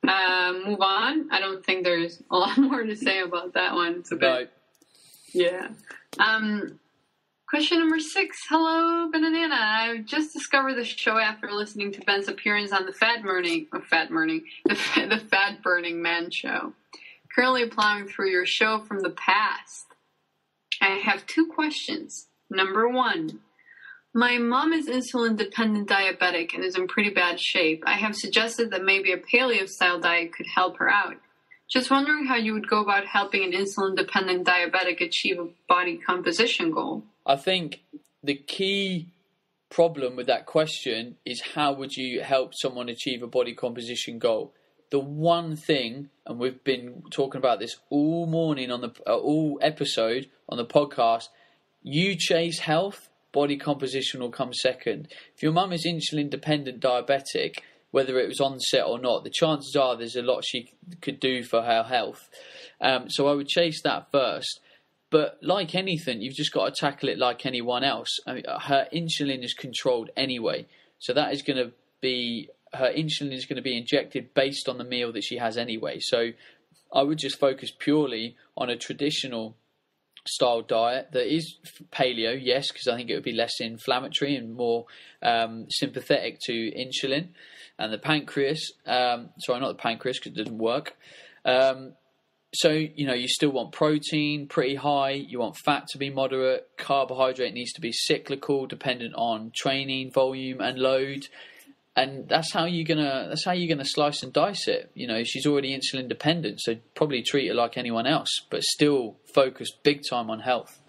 Move on. I don't think there's a lot more to say about that one. It's a bit. Yeah. Question number 6. Hello, Banana. I just discovered the show after listening to Ben's appearance on the Fat Burning Man show. Currently plowing through your show from the past. I have 2 questions. Number 1. My mom is insulin-dependent diabetic and is in pretty bad shape. I have suggested that maybe a paleo-style diet could help her out. Just wondering how you would go about helping an insulin-dependent diabetic achieve a body composition goal. I think the key problem with that question is how would you help someone achieve a body composition goal? The one thing, and we've been talking about this all morning on the all episode on the podcast, you chase health, body composition will come second. If your mum is insulin dependent diabetic, whether it was onset or not, the chances are there's a lot she could do for her health. So I would chase that first. But like anything, you've just got to tackle it like anyone else. I mean, her insulin is controlled anyway. So that is going to be, her insulin is going to be injected based on the meal that she has anyway. So I would just focus purely on a traditional style diet that is paleo, yes, because I think it would be less inflammatory and more sympathetic to insulin and the pancreas. Sorry, not the pancreas because it doesn't work. So, you still want protein pretty high. You want fat to be moderate. Carbohydrate needs to be cyclical, dependent on training volume and load. And that's how you're gonna slice and dice it. She's already insulin dependent, so probably treat her like anyone else, but still focus big time on health.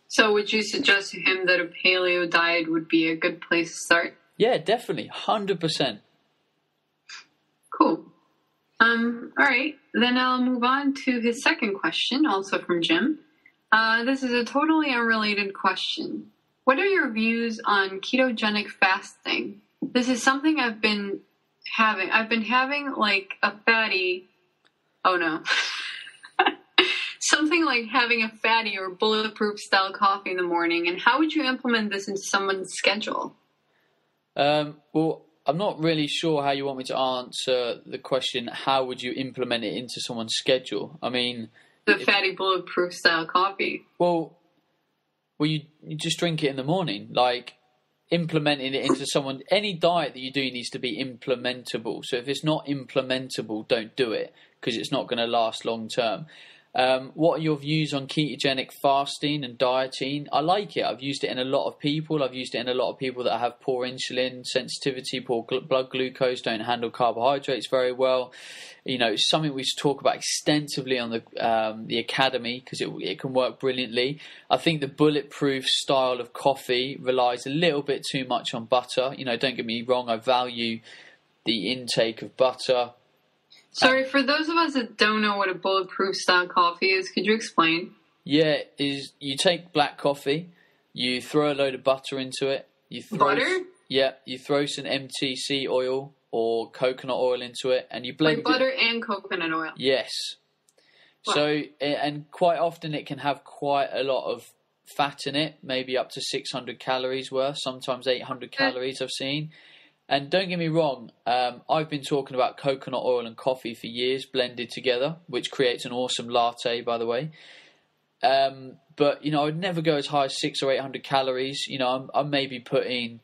So would you suggest to him that a paleo diet would be a good place to start? Yeah, definitely. 100%. Cool. All right. Then I'll move on to his second question, also from Jim. This is a totally unrelated question. What are your views on ketogenic fasting? This is something I've been having. I've been having like a fatty. Oh no. Something like having a fatty or bulletproof style coffee in the morning. And how would you implement this into someone's schedule? Well, I'm not really sure how you want me to answer the question, how would you implement it into someone's schedule? I mean... The fatty bulletproof style coffee. Well, you just drink it in the morning. Like, implementing it into someone... Any diet that you do needs to be implementable. So if it's not implementable, don't do it, because it's not going to last long term. What are your views on ketogenic fasting and dieting? I like it. I've used it in a lot of people. I've used it in a lot of people that have poor insulin sensitivity, poor blood glucose, don't handle carbohydrates very well. It's something we talk about extensively on the academy because it can work brilliantly. I think the bulletproof style of coffee relies a little bit too much on butter. Don't get me wrong. I value the intake of butter. Sorry, for those of us that don't know what a bulletproof style coffee is, could you explain? Yeah, you take black coffee, you throw a load of butter into it. Butter? Yeah, you throw some MCT oil or coconut oil into it, and you blend like butter and coconut oil. Yes. Wow. So, and quite often it can have quite a lot of fat in it, maybe up to 600 calories worth, sometimes 800 calories I've seen. And don't get me wrong, I've been talking about coconut oil and coffee for years, blended together, which creates an awesome latte, by the way. But, you know, I'd never go as high as 600 or 800 calories. You know, I'm maybe putting,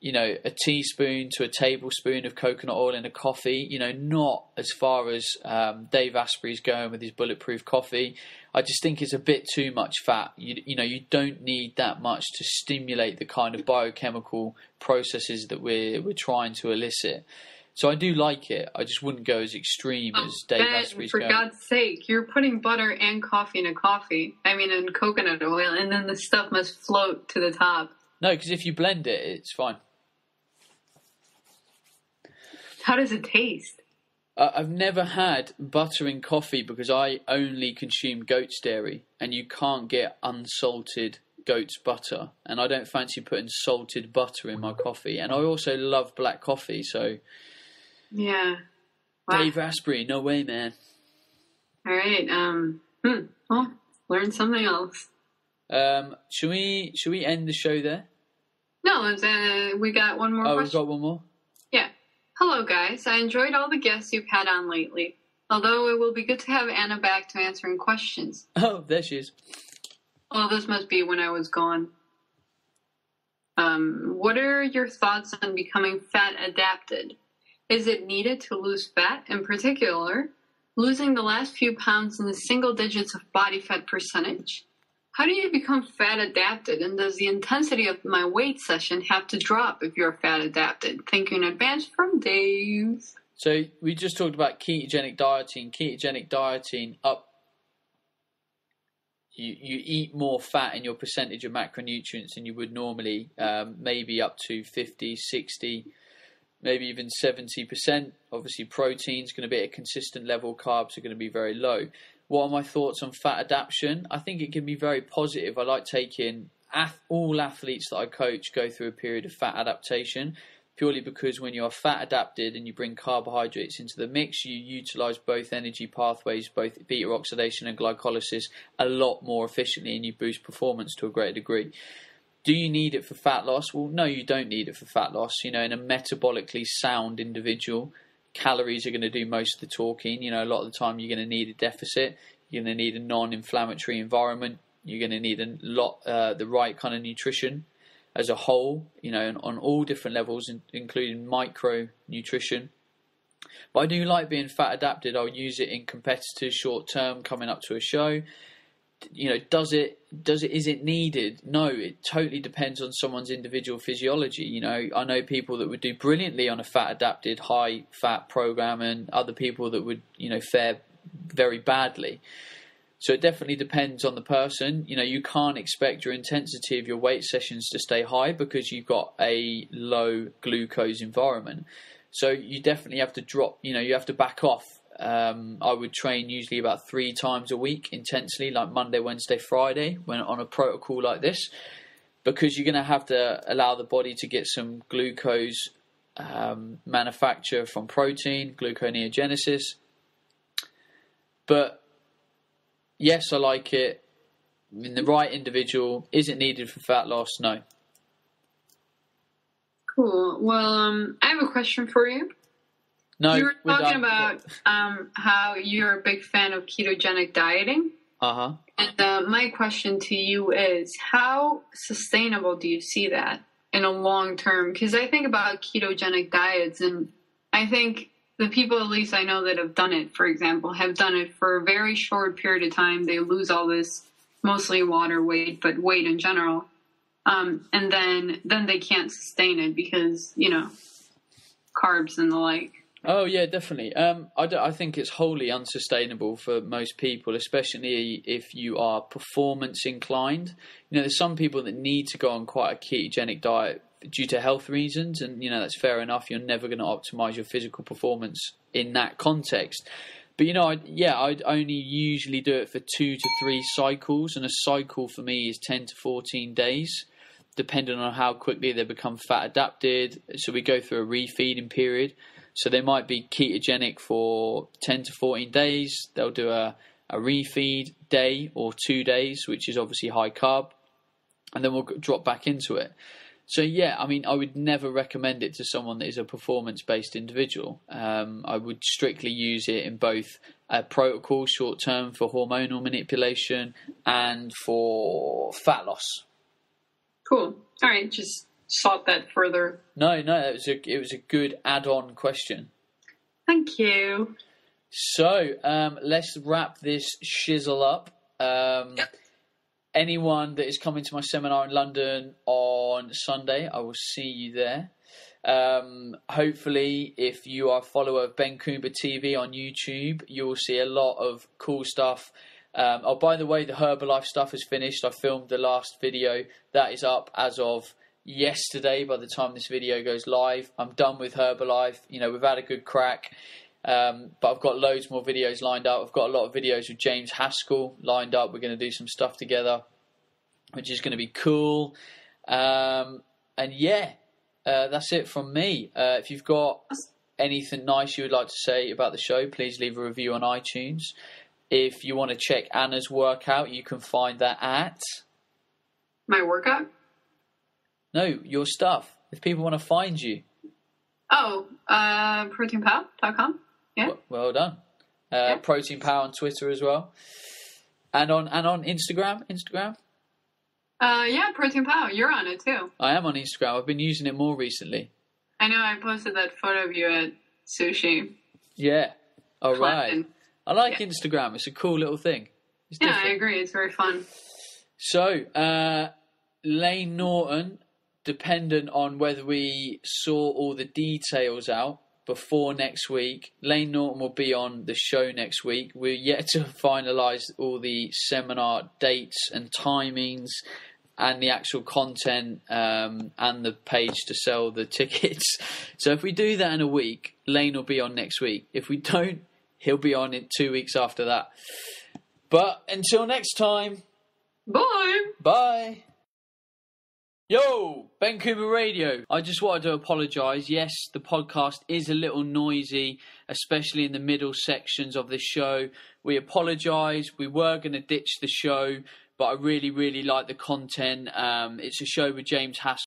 you know, a teaspoon to a tablespoon of coconut oil in a coffee. You know, not as far as Dave Asprey's going with his bulletproof coffee. I just think it's a bit too much fat. You know, you don't need that much to stimulate the kind of biochemical processes that we're trying to elicit. So I do like it. I just wouldn't go as extreme as Dave Asprey's going. For God's sake, you're putting butter and coffee in a coffee. I mean, in coconut oil, and then the stuff must float to the top. No, because if you blend it, it's fine. How does it taste? I've never had butter in coffee because I only consume goat's dairy, and you can't get unsalted goat's butter, and I don't fancy putting salted butter in my coffee. And I also love black coffee, so yeah. Wow. Dave Asprey, no way, man. All right. Well, learn something else. Should we end the show there? No, we got one more question. We've got one more? Yeah. Hello, guys. I enjoyed all the guests you've had on lately, although it will be good to have Anna back to answering questions. Oh, there she is. Oh, this must be when I was gone. What are your thoughts on becoming fat adapted? Is it needed to lose fat? In particular, losing the last few pounds in the single digits of body fat percentage? How do you become fat adapted? And does the intensity of my weight session have to drop if you're fat adapted? Thank you in advance from Dave. So we just talked about ketogenic dieting. Ketogenic dieting you eat more fat in your percentage of macronutrients than you would normally, maybe up to 50, 60, maybe even 70%. Obviously, protein's going to be at a consistent level. Carbs are going to be very low. What are my thoughts on fat adaptation? I think it can be very positive. I like taking all athletes that I coach go through a period of fat adaptation, purely because when you're fat adapted and you bring carbohydrates into the mix, you utilize both energy pathways, both beta oxidation and glycolysis, a lot more efficiently, and you boost performance to a greater degree. Do you need it for fat loss? Well, no, you don't need it for fat loss. You know, in a metabolically sound individual, calories are going to do most of the talking. You know, a lot of the time you're going to need a deficit. You're going to need a non-inflammatory environment. You're going to need the right kind of nutrition as a whole, you know, on all different levels, including micronutrition. But I do like being fat adapted. I'll use it in competitive short term coming up to a show. You know, is it needed? No, it totally depends on someone's individual physiology. You know, I know people that would do brilliantly on a fat adapted high fat program, and other people that would, you know, fare very badly. So it definitely depends on the person. You know, you can't expect your intensity of your weight sessions to stay high because you've got a low glucose environment. So you definitely have to drop, you know, you have to back off. I would train usually about 3 times a week intensely, like Monday, Wednesday, Friday, when on a protocol like this, because you're going to have to allow the body to get some glucose manufacture from protein, gluconeogenesis. But yes, I like it. In the right individual, is it needed for fat loss? No. Cool. Well, I have a question for you. No, you were talking about how you're a big fan of ketogenic dieting. Uh-huh. And my question to you is, how sustainable do you see that in a long term? Because I think about ketogenic diets, and I think the people, at least I know, that have done it, for example, have done it for a very short period of time. They lose all this, mostly water weight, but weight in general. And then they can't sustain it because, you know, carbs and the like. Oh, yeah, definitely. I think it's wholly unsustainable for most people, especially if you are performance inclined. You know, there's some people that need to go on quite a ketogenic diet due to health reasons, and, you know, that's fair enough. You're never going to optimize your physical performance in that context. But, you know, I'd only usually do it for 2 to 3 cycles, and a cycle for me is 10 to 14 days. depending on how quickly they become fat adapted. So we go through a refeeding period. So they might be ketogenic for 10 to 14 days. They'll do a refeed day or 2 days, which is obviously high carb. And then we'll drop back into it. So, yeah, I mean, I would never recommend it to someone that is a performance-based individual. I would strictly use it in both protocol, short-term for hormonal manipulation and for fat loss. Cool. All right, just sought that further. No, it was a good add-on question. Thank you. So, let's wrap this shizzle up. Anyone that is coming to my seminar in London on Sunday, I will see you there. Hopefully, if you are a follower of Ben Coomber TV on YouTube, you will see a lot of cool stuff. Oh, by the way, the Herbalife stuff is finished. I filmed the last video. That is up as of yesterday by the time this video goes live. I'm done with Herbalife. You know, we've had a good crack. But I've got loads more videos lined up. I've got a lot of videos with James Haskell lined up. We're going to do some stuff together, which is going to be cool. And yeah, that's it from me. If you've got anything nice you would like to say about the show, please leave a review on iTunes. If you want to check Anna's workout, you can find that at... My workout? No, your stuff. If people want to find you. Oh, proteinpow.com. Yeah. Well done. Yeah. proteinpow on Twitter as well. And on Instagram? Yeah, proteinpow. You're on it too. I am on Instagram. I've been using it more recently. I know. I posted that photo of you at sushi. Yeah. All right. Fun. I like Instagram. It's a cool little thing. It's different. I agree. It's very fun. So, Lane Norton, dependent on whether we sort all the details out before next week, Lane Norton will be on the show next week. We're yet to finalise all the seminar dates and timings and the actual content and the page to sell the tickets. So if we do that in a week, Lane will be on next week. If we don't, he'll be on in 2 weeks after that. But until next time. Bye. Bye. Yo, Ben Coomber Radio. I just wanted to apologise. Yes, the podcast is a little noisy, especially in the middle sections of the show. We apologise. We were going to ditch the show, but I really, really like the content. It's a show with James Haskell.